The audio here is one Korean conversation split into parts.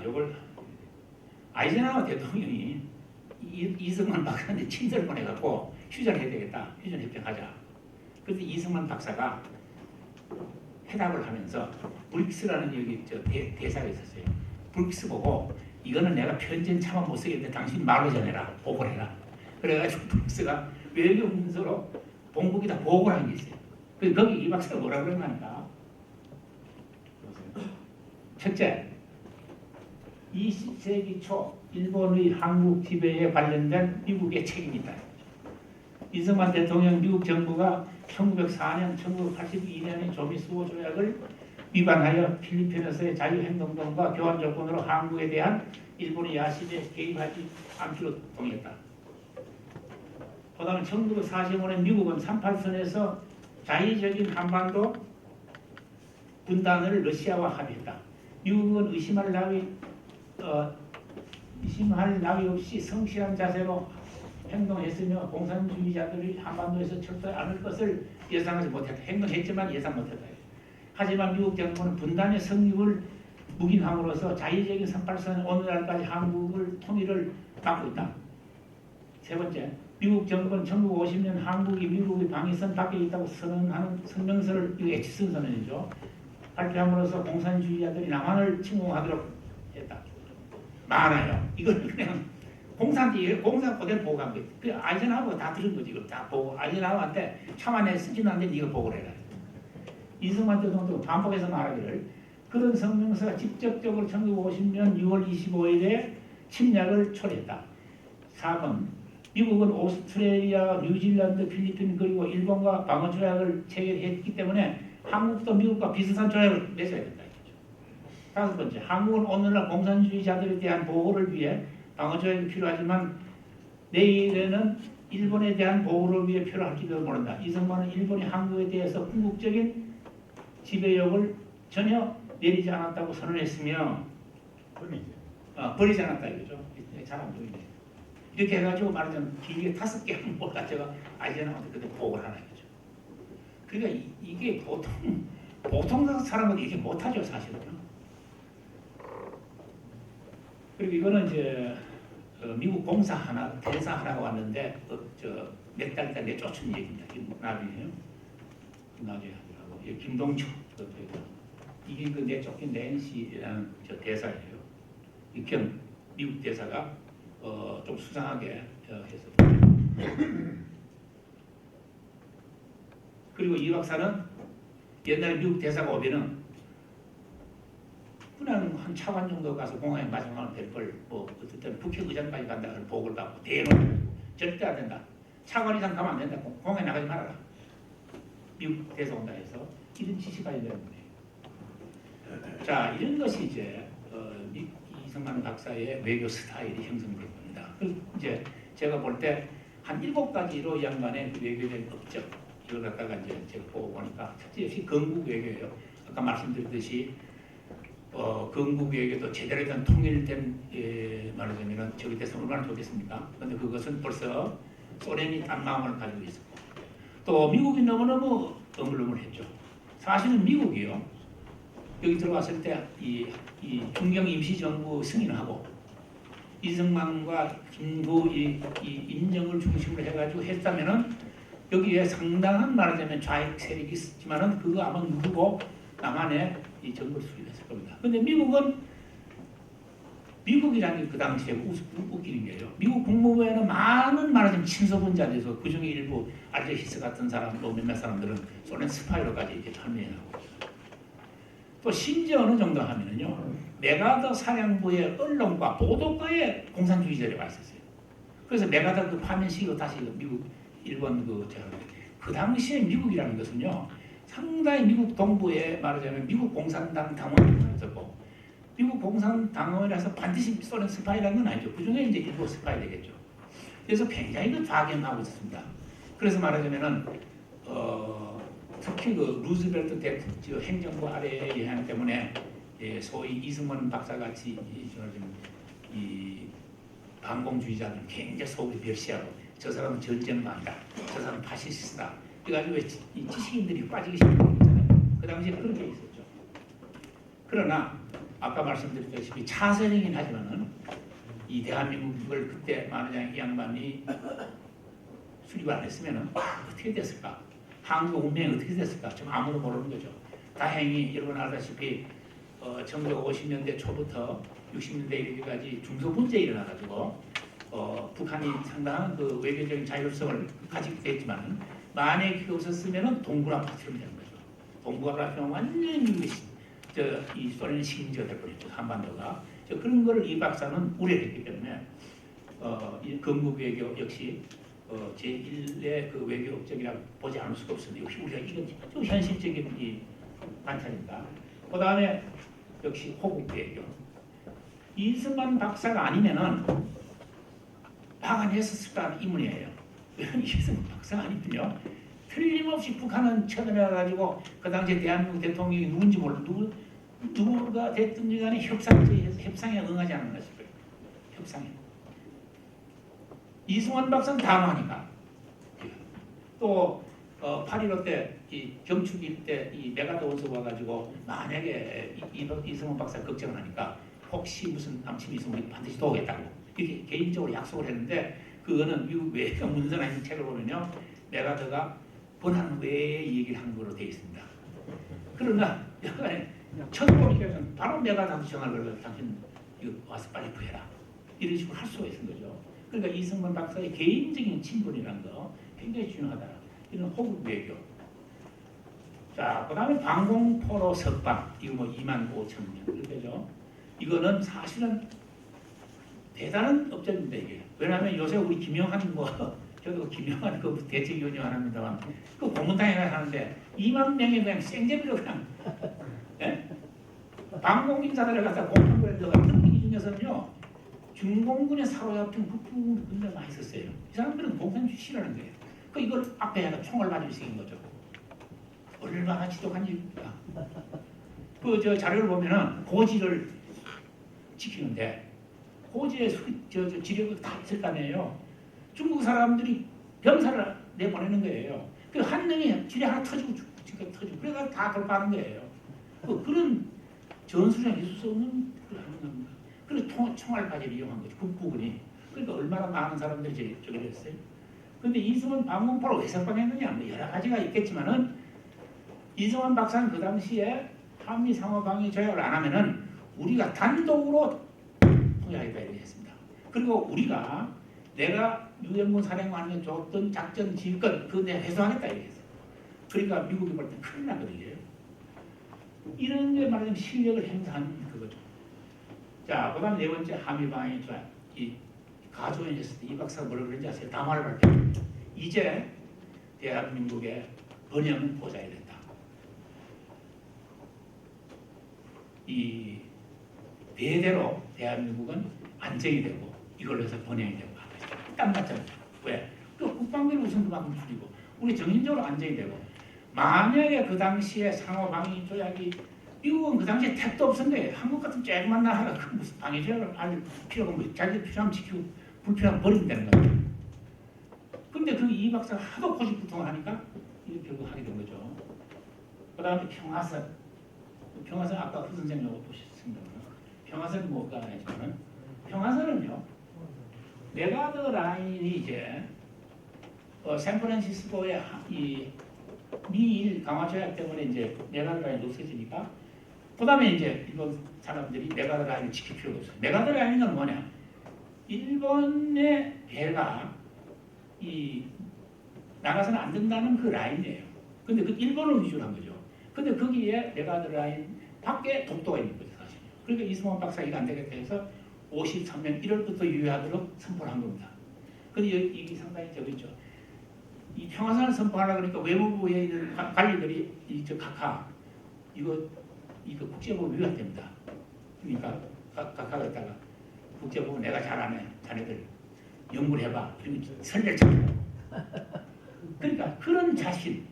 요걸 아이젠하워 대통령이 이승만 박사한테 친서를 보내갖고 휴전해야 되겠다. 휴전협정하자. 그래서 이승만 박사가 해답을 하면서 브릭스라는 여기 대사가 있었어요. 브릭스 보고 이거는 내가 편지는 차마 못 쓰겠는데 당신 말로 전해라. 보고를 해라. 그래가지고 브릭스가 외교 문서로 본국에다 보고를 한 게 있어요. 그래서 거기 이 박사가 뭐라고 그러냐니까. 첫째, 20세기 초 일본의 한국 지배에 관련된 미국의 책임이 있다. 이승만 대통령 미국 정부가 1904년, 1982년의 조미수호 조약을 위반하여 필리핀에서의 자유행동권과 교환 조건으로 한국에 대한 일본의 야심에 개입하지 않기로 동의했다. 그 다음에 1945년 미국은 38선에서 자의적인 한반도 분단을 러시아와 합의했다. 미국은 의심할 나위 없이 성실한 자세로 행동했으며 공산주의자들이 한반도에서 철수하지 않을 것을 예상하지 못했다. 행동했지만 예상 못했다. 하지만 미국 정부는 분단의 성립을 묵인함으로써 자의적인 38선 오늘날까지 한국을 통일을 막고 있다. 세 번째, 미국 정부는 1950년 한국이 미국의 방위선 밖에 있다고 선언하는 성명서를 이거 엑시슨 선언이죠. 발표함으로써 공산주의자들이 남한을 침공하도록 했다. 많아요. 이걸 그냥 공산 그대로 보고한 거예요. 그 아이젠하워가 다 들은 거지. 이걸 다 보고 아이젠하워한테 참아내 쓰지는 않는데 네가 보고를 해라. 이승만 대통령도 반복해서 말하기를 그런 성명서가 직접적으로 1950년 6월 25일에 침략을 초래했다. 4번 미국은 오스트레일리아, 뉴질랜드, 필리핀 그리고 일본과 방어 조약을 체결했기 때문에 한국도 미국과 비슷한 조약을 맺어야 된다. 다섯 번째, 한국은 오늘날 공산주의자들에 대한 보호를 위해 방어 조약이 필요하지만 내일에는 일본에 대한 보호를 위해 필요할지도 모른다. 이승만은 일본이 한국에 대해서 궁극적인 지배력을 전혀 내리지 않았다고 선언했으며 버리지 않았다 이거죠. 잘 안 보이네. 이렇게 해가지고 말하자면 길게 5개 항목을 가져가 아이젠하워한테 그때 보고를 하나 이거죠. 그러니까 이게 보통 사람은 이렇게 못하죠 사실은. 그리고 이거는 이제 미국 공사 하나, 대사 하나가 왔는데 몇 달 전에 쫓은 얘기입니다. 나중에요. 나중에 하더라고. 김동초 이게 그 내쫓긴 낸시라는 대사예요. 이경 미국 대사가 좀 수상하게 해서. 그리고 이 박사는 옛날에 미국 대사가 오면은 그냥 한 차관 정도 가서 공항에 마지막으로 뵐걸 뭐 어떨 때는 국회의장까지 간다고 보고를 받고 대놓고 절대 안 된다. 차관 이상 가면 안 된다. 공항에 나가지 말아라. 미국 대사 온다 해서 이런 지시까지 되는 거예요. 자, 이런 것이 이제 이승만 박사의 외교 스타일이 형성된 겁니다. 그래서 이제 제가 볼 때 한 7가지로 이 양반의 외교적 업적 이걸 갖다가 이제 제가 보고 보니까 첫째 역시 건국 외교예요. 아까 말씀드렸듯이 건국 외교도 제대로 된 통일된 말하자면은 저기 돼서 얼마나 좋겠습니까? 그런데 그것은 벌써 소련이 딴 마음을 가지고 있었고 또 미국이 너무너무 어물어물했죠. 사실은 미국이요. 여기 들어왔을 때 이 중경 임시정부 승인하고 이승만과 김구 이 임정을 중심으로 해가지고 했다면은 여기에 상당한 말하자면 좌익 세력이 있었지만은 그거 아마 누르고 남한에 이 정부를 수립했을 겁니다. 그런데 미국이라는 게 그 당시에 웃기는 게요. 미국 국무부에는 많은 말하자면 친소분자돼서 그 중에 일부 알제히스 같은 사람 또 몇몇 사람들은 소련 스파이로까지 이제 판매하고 또 심지어 어느 정도 하면은요 메가더 사령부의 언론과 보도과에 공산주의자들이 와 있었어요. 그래서 메가더 그 파면 시기로 다시 미국 일본 그 당시에 미국이라는 것은요 상당히 미국 동부에 말하자면 미국 공산당 당원이 있었고 미국 공산당원이라서 반드시 소련 스파이라는 건 아니죠. 그 중에 이제 일부 스파이 되겠죠. 그래서 굉장히 그 파견하고 있습니다. 그래서 말하자면은 특히 그 루즈벨트 대통령 행정부 아래의 영향 때문에 소위 이승만 박사 같이 이 반공주의자들은 굉장히 속을 멸시하고 저 사람은 전쟁만이다. 저 사람은 파시스트다. 그래가지고 이 지식인들이 빠지기 시작했잖아요. 그 당시에 그런 게 있었죠. 그러나 아까 말씀드렸다시피 차선이긴 하지만은 이 대한민국을 그때 만약에 이 양반이 수립을 안 했으면은 어떻게 됐을까? 한국 운명이 어떻게 됐을까? 좀 아무도 모르는 거죠. 다행히 여러분 알다시피 1950년대 초부터 60년대 이르기까지 중소분쟁이 일어나가지고 북한이 상당한 그 외교적인 자율성을 가지게 됐지만 만약에 그게 없었으면 동구라 파트럼 되는 거죠. 동구라 파트럼 완전히 이 소련의 식민지가 될 뻔했죠. 한반도가. 그런 거를 이 박사는 우려했기 때문에 이 건국 외교 역시 제1의 그 외교 업적이라고 보지 않을 수가 없습니다. 역시 우리가 이건 아주 현실적인 이 관찰입니다. 그 다음에 역시 호국 외교. 이승만 박사가 아니면은 막아냈었을까 하는 의문이에요. 왜 이승만 박사가 아니면요. 틀림없이 북한은 쳐들어가지고 그 당시에 대한민국 대통령이 누군지 몰라 누가 됐든지 간에 협상에 응하지 않는 것일 거예요. 협상에. 이승만 박사는 단호하니까. 또 8.15 때 이 경축일 때 이 메가드 원서 와가지고 만약에 이승만 박사 걱정을 하니까 혹시 무슨 남침이 있으면 우리 반드시 도우겠다고 이렇게 개인적으로 약속을 했는데 그거는 미국 외교 문서나 책을 보면요 메가드가 번한 외에 얘기를 한 걸로 되어 있습니다. 그러나 약간의 천공이면 바로 메가드한테 전화를 걸어서 당신 이거 와서 빨리 구해라 이런 식으로 할 수가 있는 거죠. 그러니까 이승만 박사의 개인적인 친분이라는 거 굉장히 중요하다. 이런 호국 외교. 자, 그 다음에 방공포로 석방. 이거 뭐 25,000명. 그렇죠? 이거는 사실은 대단한 업적입니다, 이게. 왜냐하면 요새 우리 김영한 저도 김영한 그 대책위원장 합니다만 그 공문당에 가는데 2만 명이 그냥 생제비로 그냥 예? 방공인사들을 갖다 공무원에 들어가 특히 이 중에서는요 중공군에 사로잡힌 북부군 군대 많이 있었어요. 이 사람들은 공산주의 싫어하는 거예요. 그 이걸 앞에 해가 총을 맞을 수 있는 거죠. 얼마나 지독한 일입니까? 그 저 자료를 보면은 고지를 지키는데 고지에 지력이 다 있을 거 아니에요. 중국 사람들이 병사를 내보내는 거예요. 그 한 명이 지뢰 하나 터지고 터지고 그래서 다 돌파하는 거예요. 그런 전술에 있을 수 없는 그걸 하는 겁니다. 그래서 총알까지 이용한 거죠. 북부군이. 그러니까 얼마나 많은 사람들이 저기 됐어요. 그런데 이승만 방공포를 왜 석방했느냐? 뭐 여러 가지가 있겠지만은 이승만 박사는 그 당시에 한미 상호 방위 조약을 안 하면은 우리가 단독으로 통일하겠다 이렇게 했습니다. 그리고 우리가 내가 유엔군 사령관에 줬던 작전 지휘권 그거 내가 회수하겠다 이렇게 했어요. 그러니까 미국이 볼 때 큰일 나거든요. 이런 게 말하자면 실력을 행사한 그거죠. 자, 그 다음 네 번째 한미 방위 조약. 이 가조연이 했을 때 이 박사가 뭐라고 그랬는지 아세요? 담화를 발표합니다. 이제 대한민국의 번영은 보장이 된다. 이 대대로 대한민국은 안정이 되고 이걸로 해서 번영이 되고 딱 맞잖아요. 왜? 또 국방비를 우선 그만큼 줄이고 우리 정신적으로 안정이 되고 만약에 그 당시에 상호 방위 조약이 미국은 그 당시에 택도 없은 거예요. 한국 같은 조그만 나라가 그 무슨 방위 조약을 알 필요가 없고 자기 필요하면 지키고 불필요하면 버리면 되는 거예요. 근데 그 이 박사가 하도 고집부통을 하니까 이렇게 결국 하게 된 거죠. 그 다음에 평화선. 평화선 아까 그 선생님 보셨습니다. 평화선은 뭘까 하지만은 평화선은요. 메가드 라인이 이제 샌프란시스코의 이 미일 강화 조약 때문에 이제 메가드 라인이 없어지니까 그 다음에 이제 일본 사람들이 메가드 라인을 지킬 필요가 없어요. 메가드 라인은 뭐냐? 일본의 배가 이 나가서는 안 된다는 그 라인이에요. 근데 그 일본을 위주로 한 거죠. 근데 거기에 메가드 라인 밖에 독도가 있는 거죠, 사실. 그러니까 이승만 박사가 이거 안 되겠다 해서 53년 1월부터 유효하도록 선포를 한 겁니다. 근데 이게 상당히 저기 있죠. 이 평화선을 선포하려고 그러니까 외무부에 있는 관리들이 저 각하 이거 국제법에 위반됩니다. 그러니까 각하가 있다가 국제법은 내가 잘 안 해. 자네들 연구를 해봐. 그리고 설례를 찾고. 그러니까 그런 자신,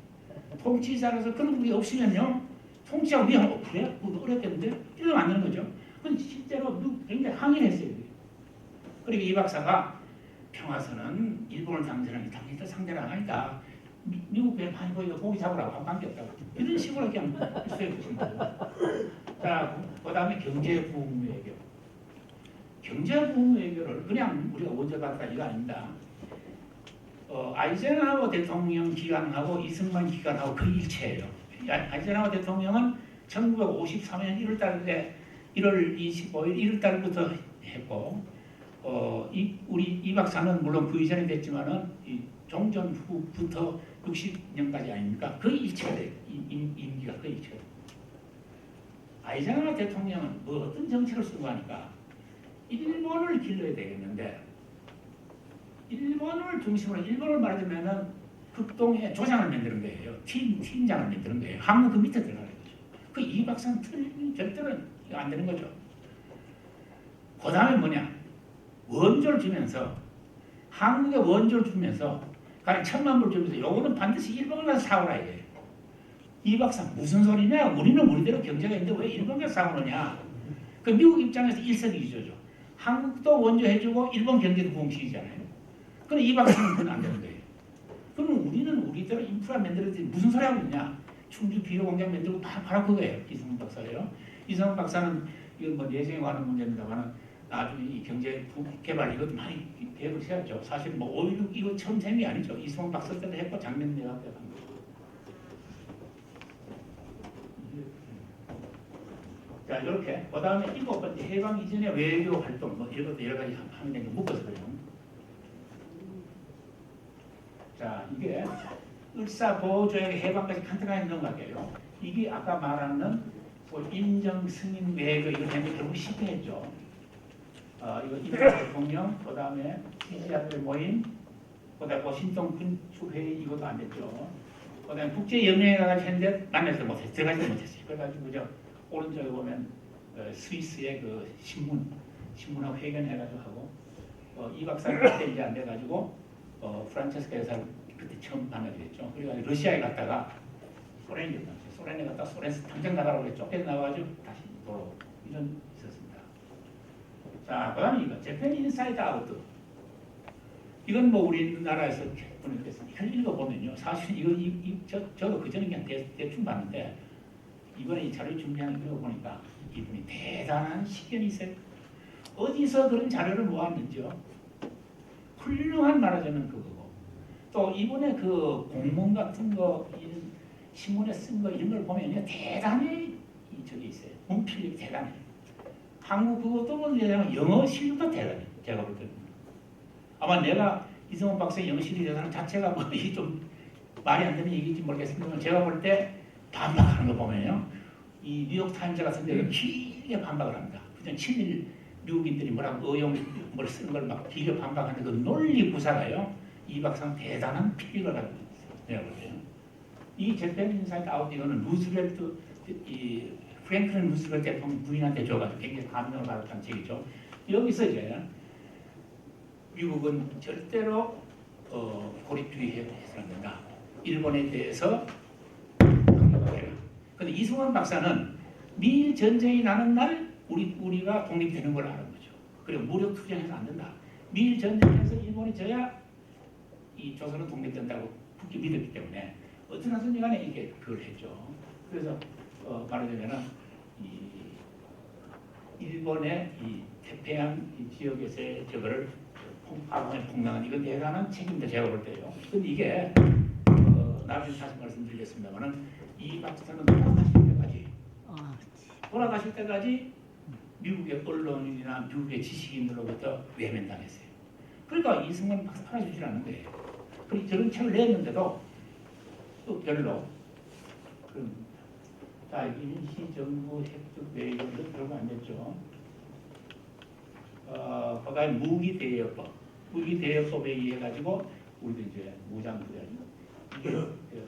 통치자로서 그런 게 없으면요. 통치하고 위하고 그래? 어렵겠는데? 이러면 안 되는 거죠. 그건 실제로 굉장히 항의를 했어요. 그러니까 이 박사가 평화선은 일본을 상대하는 당연히 상대를 안 하니까 미국 배 많이 보이고 고기 잡으라고 한 관계 없다고 이런 식으로 그냥 했어요. 자, 그다음에 경제 부흥 외교. 경제 부흥 외교를 그냥 우리가 언제 봤다 이거 아닙니다. 아이젠하워 대통령 기간하고 이승만 기간하고 거의 일체예요. 아이젠하워 대통령은 1953년 1월 25일 1월달부터 했고, 우리 이 박사는 물론 그 이전에 됐지만은 종전 후부터 60년까지 아닙니까? 거의 일체가 돼요. 임기가 거의 일체가 돼요. 아이젠하워 대통령은 뭐 어떤 정책을 쓰고 하니까 일본을 길러야 되겠는데, 일본을 중심으로, 일본을 말하자면은 극동에 조장을 만드는 거예요. 팀장을 만드는 거예요. 한국 그 밑에 들어가는 거죠. 그 이 박사는 절대로 안 되는 거죠. 그 다음에 뭐냐? 원조를 주면서, 한국에 원조를 주면서, 가령 1,000만 불 주면서, 요거는 반드시 일본을 가서 사오라 이거예요. 이 박사 무슨 소리냐? 우리는 우리대로 경제가 있는데 왜 일본 가서 사오느냐? 그 미국 입장에서 일석이조죠. 한국도 원조 해주고 일본 경제도 부흥시키잖아요. 그럼 이 박사는 그건 안 되는 거예요. 그럼 우리는 우리대로 인프라 만들어야지 무슨 소리 하고 있냐? 충주 비료 공장 만들고 바로 그거예요. 이성훈 박사예요. 이성훈 박사는 이건 뭐 내생에 관한 문제입니다만 나중에 이 경제 개발 이것도 많이 계획을 세웠죠. 사실 뭐 5.16 이거 처음 생긴 게 아니죠. 이성훈 박사 때도 했고 작년 내가 때도 한 거고. 자, 이렇게 그 다음에 7번째 해방 이전의 외교 활동 뭐 이런 것도 여러 가지 하면 되는 거 묶어서 그래요. 자, 이게 을사보조약의 해방까지 간단하게 넘어갈게요. 이게 아까 말하는 뭐 인정 승인 외교 이거 되면 결국 실패했죠. 이거 이명박 대통령, 그 다음에 지지자들 모임, 그 다음에 워싱턴 군축회의 이것도 안 됐죠. 그 다음에 국제연맹에 가서 했는데 만나지도 못했어요. 들어가지도 못했어요. 그래가지고 오른쪽에 보면 스위스의 그 신문하고 회견해가지고 하고 이 박사는 그때 이제 안 돼가지고 프란체스카 여사를 그때 처음 만나게 됐죠. 그래가지고 러시아에 갔다가 소련에 갔다 소련에서 당장 나가라고 그랬죠. 쫓겨 나와가지고 다시 돌아오고 이런 있었습니다. 자, 그다음에 이거 재팬 인사이드 아웃. 이건 뭐 우리나라에서 보냈습니다. 읽어보면요. 사실 저도 그전에 그냥 대충 봤는데 이번에 이 자료 준비하는 거 보니까 이분이 대단한 식견이 있어요. 어디서 그런 자료를 모았는지요. 훌륭한 말하자면 그거고. 또 이번에 그 공문 같은 거 신문에 쓴 거 이런 걸 보면요. 대단히 저기 있어요. 문필력이 대단해요. 한국 그것도 보면 영어 실력도 대단해요. 제가 볼 때는. 아마 내가 이성훈 박사의 영어 실력이 대단한 자체가 뭐 이게 좀 말이 안 되는 얘기인지 모르겠습니다만 제가 볼 때 반박하는 거 보면요. 이 뉴욕타임즈 같은 데가 길게 반박을 합니다. 그냥 친일 미국인들이 뭐라고 뭘 쓰는 걸 막 길게 반박하는 그 논리 구사가요. 이 박사는 대단한 필력을 가지고 있어요. 내가 볼 때요. 이 재팬 인사이드 아웃 이거는 루즈벨트, 이 프랭클린 루즈벨트 대통령 부인한테 줘가지고 굉장히 감명을 받았다는 책이죠. 여기서 이제 미국은 절대로 고립주의해서는 안 된다. 일본에 대해서 근데 이승만 박사는 미일 전쟁이 나는 날 우리가 독립되는 걸 아는 거죠. 그리고 무력 투쟁해서 안 된다. 미일 전쟁에서 일본이 져야 이 조선은 독립된다고 굳게 믿었기 때문에 어떤 하든지 간에 이게 그걸 했죠. 그래서 말하자면은 일본의 이 태평양 이 지역에서의 저거를 폭락한 이건 대단한 책임도 제가 볼 때요. 근데 이게 나중에 다시 말씀드리겠습니다만은 이 박사는 돌아가실 때까지 미국의 언론이나 미국의 지식인들로부터 외면당했어요. 그러니까 이승만 박사 팔아주질 않는 거예요. 그리고 저런 책을 냈는데도 또 별로 자, 임시정부 핵적 외교도 별로 안 됐죠. 그다음에 무기대여법, 무기대여법에 의해 가지고 우리도 이제 무장부대 이게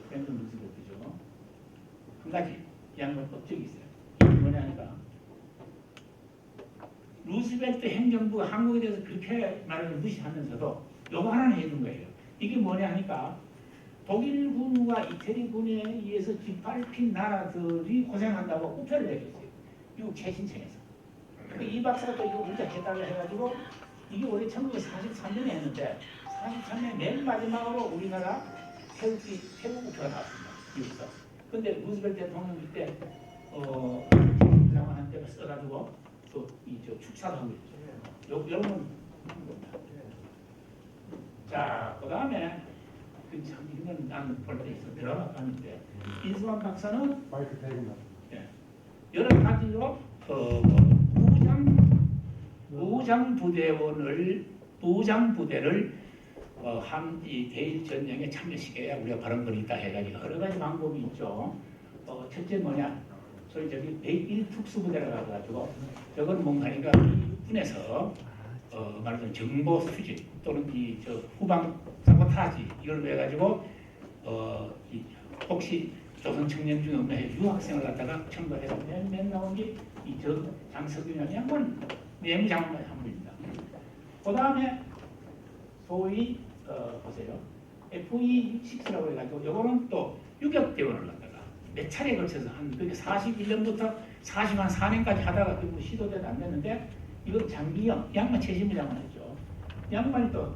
프랭클린 루즈벨트죠. 한 가지 양면 법적이 있어요. 이게 뭐냐 하니까 루즈벨트 행정부가 한국에 대해서 그렇게 말을 무시하면서도 요거 하나는 해준 거예요. 이게 뭐냐 하니까 독일군과 이태리군에 의해서 짓밟힌 나라들이 고생한다고 우표를 내줬어요. 미국 최신청에서. 이 박사가 또 이거 문자했다고 해가지고 이게 원래 1943년에 했는데 43년 맨 마지막으로 우리나라 태국 우표가 나왔습니다. 미국에서. 근데 루즈벨트 대통령 그때 장관한테 써가지고 또이저 축사도 하고 있죠. 이런 건 하는 겁니다. 자, 그 다음에 참 이건 나는 볼때 있어 들어가는데 이수만 박사는 마이크 대구나. 여러 가지로 무장 부대를 이 대일 전쟁에 참여시켜야 우리가 바른 건 있다 해가지고 여러 가지 방법이 있죠. 첫째 뭐냐? 소위 저기 대1 특수부대라고 해가지고 저건 뭔가니까 육군에서 말하자면 정보 수집 또는 저 후방 사보타지 이걸 해가지고 혹시 조선 청년 중에 없는 유학생을 갖다가 청구해서 맨 나온 게 이 장석균이라는 양반 내무장관 한 분입니다. 그 다음에 소위 보세요. FE6라고 해가지고 요거는 또 유격대원을 갖다가 몇 차례에 걸쳐서 한 41년부터 44년까지 하다가 결국 시도돼도 안 됐는데 이건 장기영 양반 최신부 장관 했죠. 양반이 또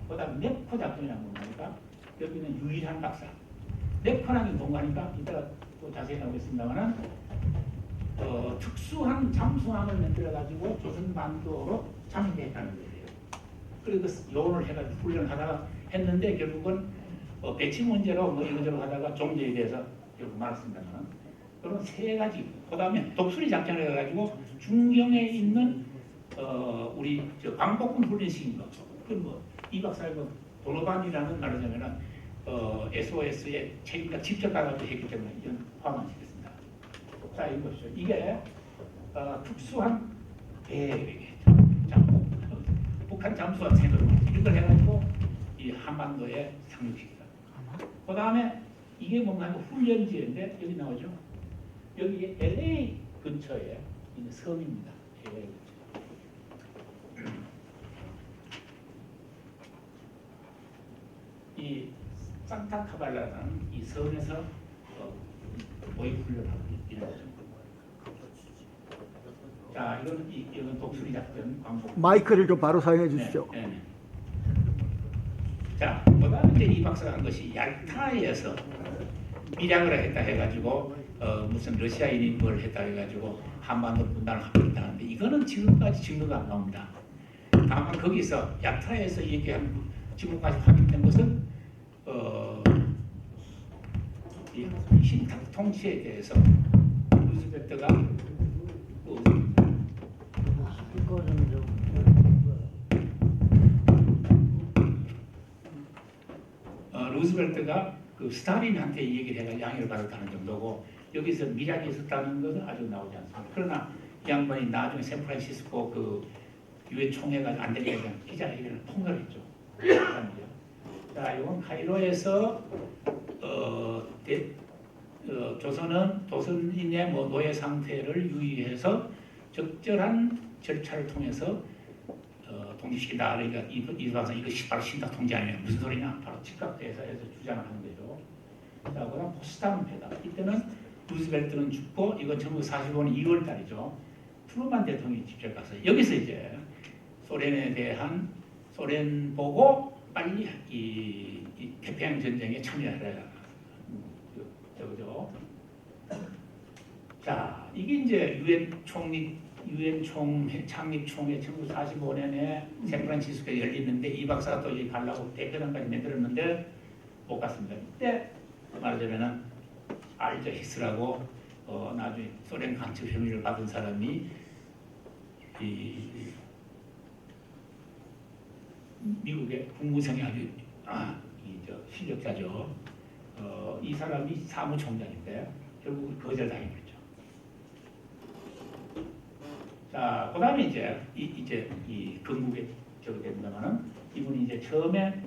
그다음 네코 작전이라는 겁니까? 여기는 유일한 박사. 네코라는 게 뭔가니까 이따가 또 자세히 나오겠습니다만은 특수한 잠수함을 만들어 가지고 조선 반도로 잠입했다는 거예요. 그리고 요원을 해가지고 훈련하다가 했는데 결국은 배치 문제로 뭐 이거저거 하다가 종전에 대해서 결국 말았습니다만 그런 세 가지. 그다음에 독수리 작전을 해가지고 중경에 있는 우리 저 광복군 훈련시킨 거. 이 박사가 도노반이라는 말하자면은 SOS의 책임자 직접 가가지고 했기 때문에 이런 포함을 시켰습니다. 자, 이거 보시죠. 이게 특수한 배, 북한 잠수함 세돌 이걸 해가지고 이 한반도에 상륙시키다. 그 다음에 이게 뭔가 훈련지인데 여기 나오죠. 여기 LA 근처에 있는 섬입니다. LA 근처. 이 산타카발라라는 이 섬에서 모의 훈련하고 있는 거죠. 자, 이건 독수리 작전 광복. 마이크를 좀 바로 사용해 주십시오. 네, 네. 자, 그다음에 이제 이 박사가 한 것이 얄타에서 밀양을 했다 해가지고 무슨 러시아인이 뭘 했다 해가지고 한반도 분단을 합의했다는데 이거는 지금까지 증거가 안 나옵니다. 다만 거기서 얄타에서 얘기한 지금까지 확인된 것은 이 신탁 통치에 대해서 루즈벨트가 루즈벨트가 그 스탈린한테 이 얘기를 해가 양해를 받았다는 정도고 여기서 미락이 있었다는 것은 아주 나오지 않습니다. 그러나 이 양반이 나중에 샌프란시스코 그 유엔 총회가 안 되게 기자회견을 통과를 했죠. 자, 이건 카이로에서 조선은 조선인의 뭐 노예 상태를 유의해서 적절한 절차를 통해서 통치시킨다. 그러니까 이 박사 이거 바로 신탁 통치 아니면 무슨 소리냐? 바로 직각대사에서 주장을 하는 거죠. 자, 그다음 포스담 회담. 이때는 루즈벨트는 죽고 이건 1945년 2월 달이죠. 트루만 대통령이 직접 가서 여기서 이제 소련에 대한 소련 보고 빨리 이 태평양 전쟁에 참여하라. 저거죠. 자, 이게 이제 유엔 창립 총회 1945년에 샌프란시스코에 열리는데 이 박사가 또 여기 가려고 대표단까지 만들었는데 못 갔습니다. 이때 말하자면은 알저 히스라고 나중에 소련 간첩 혐의를 받은 사람이 미국의 국무성이 아주 실력자죠. 이 사람이 사무총장인데 결국 거절당해버렸죠. 자, 그다음에 이제 이 건국에 저기 됩니다만은 이분이 이제 처음에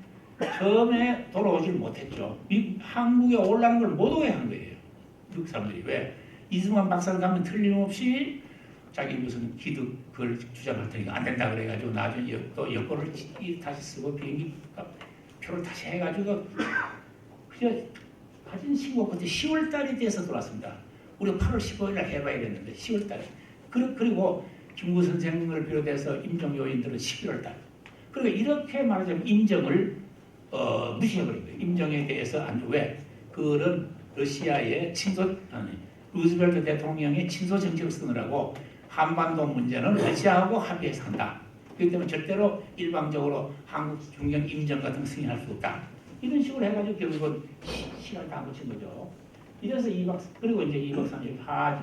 돌아오질 못했죠. 한국에 올라는 걸 못 오게 한 거예요. 미국 사람들이 왜? 이승만 박사를 가면 틀림없이 자기 무슨 기득 그걸 주장할 테니까 안 된다 그래가지고 나중에 또 여권을 다시 쓰고 비행기 표를 다시 해가지고 그냥 가진 시고 그때 10월 달이 돼서 돌아왔습니다. 우리가 8월 15일 날 해봐야 됐는데 10월 달에 그리고 김구 선생을 비롯해서 임정 요인들은 11월 달. 그러니까 이렇게 말하자면 임정을 무시해버린 거예요. 임정에 대해서 왜? 그런 러시아의 루즈벨트 대통령의 친소 정책을 쓰느라고 한반도 문제는 러시아하고 합의해서 한다. 그렇기 때문에 절대로 일방적으로 한국 중경 임정 같은 거 승인할 수 없다. 이런 식으로 해가지고 결국은 시간을 다 붙인 거죠. 이래서 2박 그리고 이제 2박 3일 다